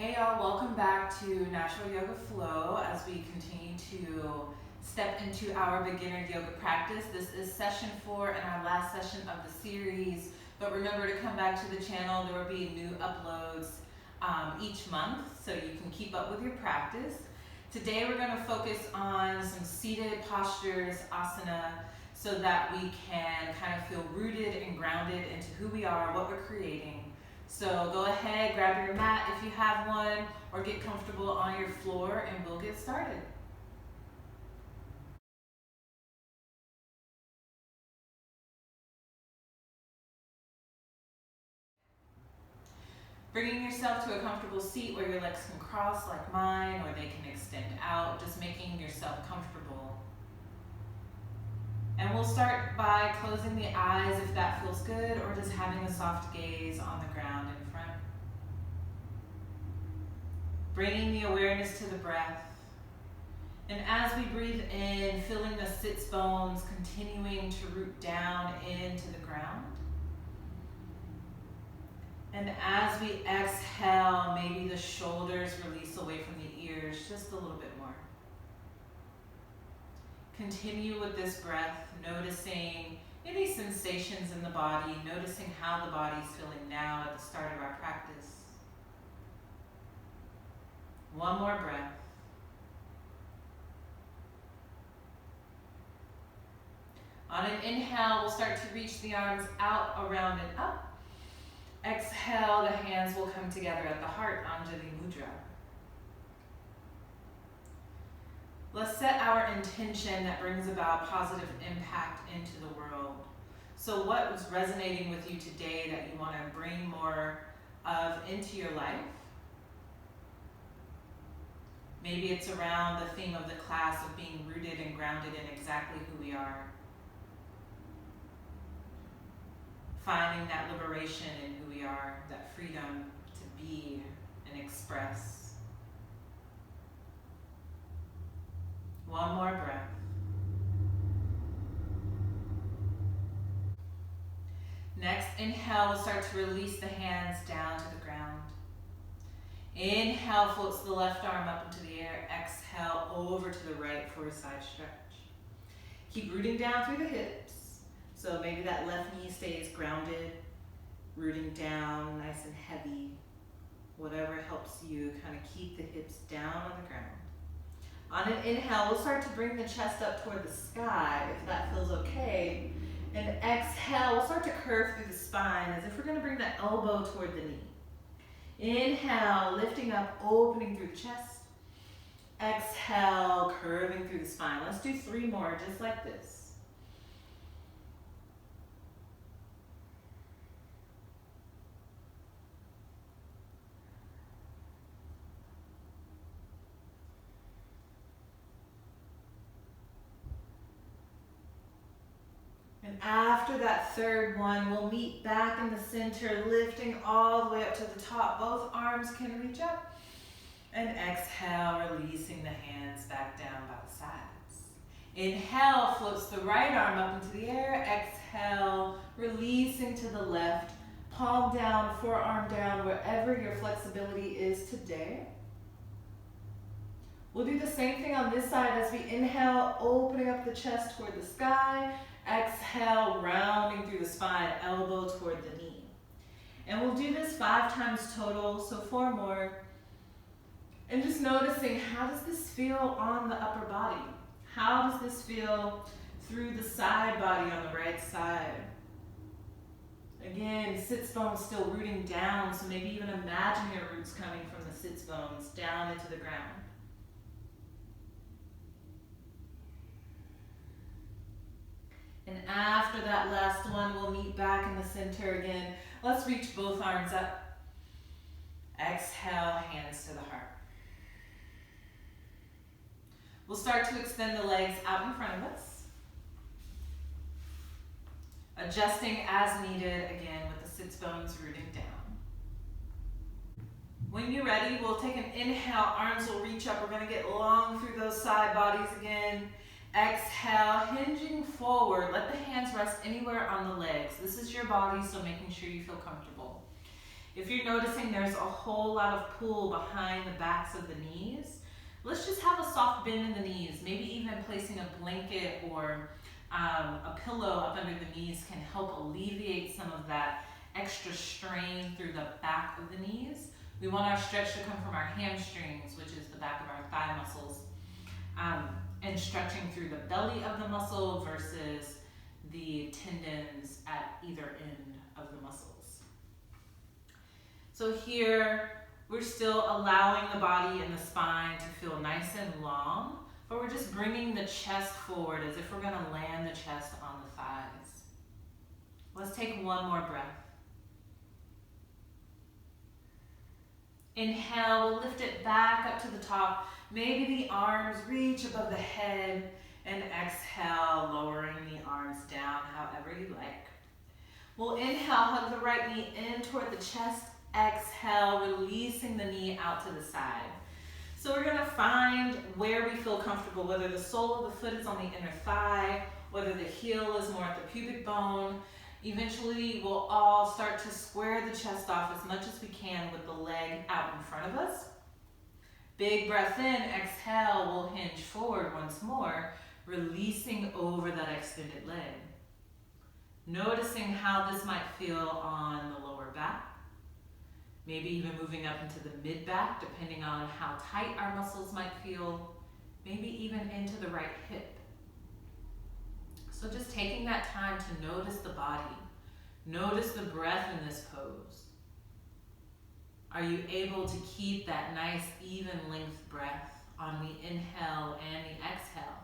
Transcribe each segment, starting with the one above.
Hey y'all, welcome back to Natural Yoga Flow as we continue to step into our beginner yoga practice. This is session 4 and our last session of the series, but remember to come back to the channel. There will be new uploads each month so you can keep up with your practice. Today we're going to focus on some seated postures, asana, so that we can kind of feel rooted and grounded into who we are, what we're creating. So go ahead, grab your mat if you have one, or get comfortable on your floor and we'll get started. Bringing yourself to a comfortable seat where your legs can cross like mine, or they can extend out, just making yourself comfortable. And we'll start by closing the eyes if that feels good, or just having a soft gaze on the ground in front. Bringing the awareness to the breath. And as we breathe in, feeling the sits bones continuing to root down into the ground. And as we exhale, maybe the shoulders release away from the ears just a little bit more. Continue with this breath, noticing any sensations in the body, noticing how the body's feeling now at the start of our practice. One more breath. On an inhale, we'll start to reach the arms out, around, and up. Exhale, the hands will come together at the heart, Anjali Mudra. Let's set our intention that brings about positive impact into the world. So what was resonating with you today that you want to bring more of into your life? Maybe it's around the theme of the class of being rooted and grounded in exactly who we are. Finding that liberation in who we are, that freedom to be and express. One more breath. Next, inhale, we'll start to release the hands down to the ground. Inhale, floats the left arm up into the air. Exhale, over to the right for a side stretch. Keep rooting down through the hips. So maybe that left knee stays grounded, rooting down nice and heavy. Whatever helps you kind of keep the hips down on the ground. On an inhale, we'll start to bring the chest up toward the sky, if that feels okay. And exhale, we'll start to curve through the spine as if we're going to bring the elbow toward the knee. Inhale, lifting up, opening through the chest. Exhale, curving through the spine. Let's do 3 more, just like this. And after that third one, we'll meet back in the center, lifting all the way up to the top. Both arms can reach up. And exhale, releasing the hands back down by the sides. Inhale, floats the right arm up into the air. Exhale, releasing to the left. Palm down, forearm down, wherever your flexibility is today. We'll do the same thing on this side as we inhale, opening up the chest toward the sky. Exhale, rounding through the spine, elbow toward the knee. And we'll do this 5 times total, so 4 more. And just noticing, how does this feel on the upper body? How does this feel through the side body on the right side? Again, sits bones still rooting down, so maybe even imagine your roots coming from the sits bones down into the ground. And after that last one, we'll meet back in the center again. Let's reach both arms up. Exhale, hands to the heart. We'll start to extend the legs out in front of us. Adjusting as needed, again, with the sits bones rooting down. When you're ready, we'll take an inhale. Arms will reach up. We're going to get long through those side bodies again. Exhale, hinging forward. Let the hands rest anywhere on the legs. This is your body, so making sure you feel comfortable. If you're noticing there's a whole lot of pull behind the backs of the knees, let's just have a soft bend in the knees. Maybe even placing a blanket or a pillow up under the knees can help alleviate some of that extra strain through the back of the knees. We want our stretch to come from our hamstrings, which is the back of our thigh muscles, and stretching through the belly of the muscle versus the tendons at either end of the muscles. So here, we're still allowing the body and the spine to feel nice and long, but we're just bringing the chest forward as if we're going to land the chest on the thighs. Let's take one more breath. Inhale, we'll lift it back up to the top. Maybe the arms reach above the head, and exhale, lowering the arms down however you like. We'll inhale, hug the right knee in toward the chest. Exhale, releasing the knee out to the side. So we're gonna find where we feel comfortable, whether the sole of the foot is on the inner thigh, whether the heel is more at the pubic bone. Eventually, we'll all start to square the chest off as much as we can with the leg out in front of us. Big breath in, exhale, we'll hinge forward once more, releasing over that extended leg. Noticing how this might feel on the lower back. Maybe even moving up into the mid-back, depending on how tight our muscles might feel. Maybe even into the right hip. So just taking that time to notice the body. Notice the breath in this pose. Are you able to keep that nice even length breath on the inhale and the exhale?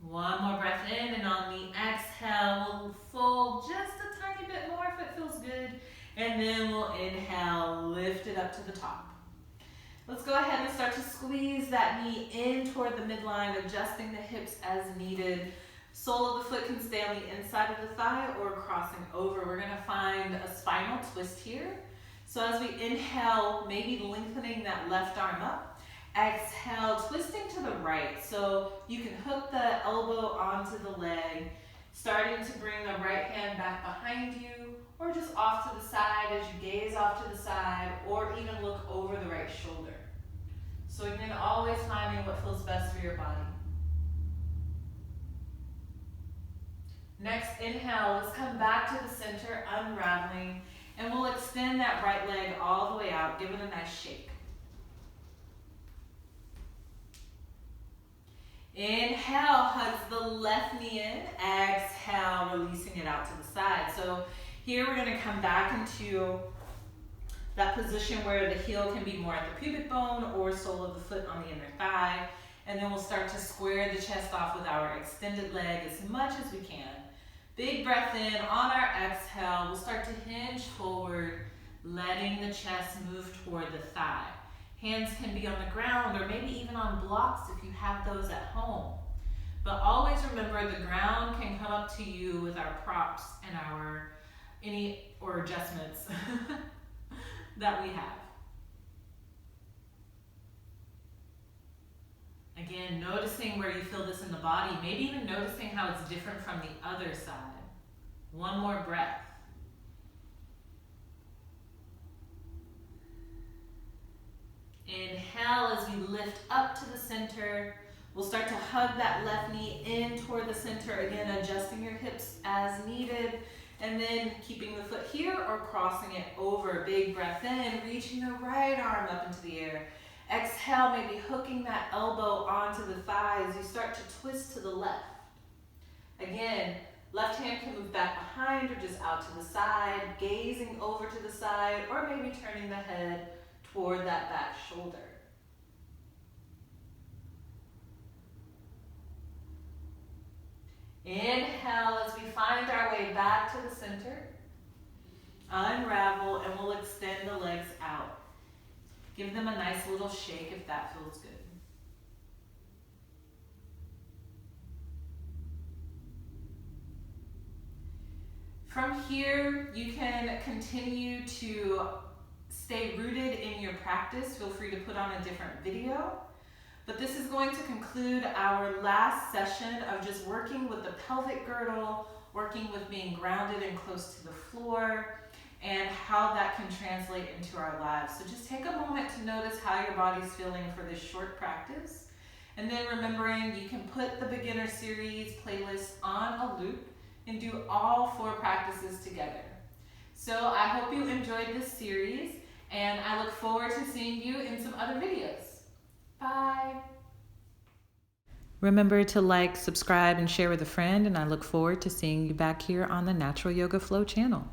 One more breath in, and on the exhale, we'll fold just a tiny bit more if it feels good. And then we'll inhale, lift it up to the top. Let's go ahead and start to squeeze that knee in toward the midline, adjusting the hips as needed. Sole of the foot can stay on the inside of the thigh or crossing over. We're gonna find a spinal twist here. So as we inhale, maybe lengthening that left arm up. Exhale, twisting to the right. So you can hook the elbow onto the leg, starting to bring the right hand back behind you, or just off to the side as you gaze off to the side, or even look over the right shoulder. So again, always finding what feels best for your body. Next, inhale, let's come back to the center, unraveling, and we'll extend that right leg all the way out, give it a nice shake. Inhale, hugs the left knee in. Exhale, releasing it out to the side. So here we're going to come back into that position where the heel can be more at the pubic bone or sole of the foot on the inner thigh. And then we'll start to square the chest off with our extended leg as much as we can. Big breath in. On our exhale, we'll start to hinge forward, letting the chest move toward the thigh. Hands can be on the ground or maybe even on blocks if you have those at home. But always remember the ground can come up to you with our props and our adjustments that we have. Again, noticing where you feel this in the body, maybe even noticing how it's different from the other side. One more breath. Inhale as we lift up to the center. We'll start to hug that left knee in toward the center. Again, adjusting your hips as needed. And then keeping the foot here or crossing it over. Big breath in, reaching the right arm up into the air. Exhale, maybe hooking that elbow onto the thigh as you start to twist to the left. Again, left hand can move back behind or just out to the side, gazing over to the side, or maybe turning the head toward that back shoulder. Inhale as we find our way back to the center. Unravel, and we'll extend the legs out. Give them a nice little shake if that feels good. From here, you can continue to stay rooted in your practice. Feel free to put on a different video. But this is going to conclude our last session of just working with the pelvic girdle, working with being grounded and close to the floor, and how that can translate into our lives. So just take a moment to notice how your body's feeling for this short practice. And then remembering you can put the beginner series playlist on a loop and do all 4 practices together. So I hope you enjoyed this series, and I look forward to seeing you in some other videos. Bye. Remember to like, subscribe, and share with a friend, and I look forward to seeing you back here on the Natural Yoga Flow channel.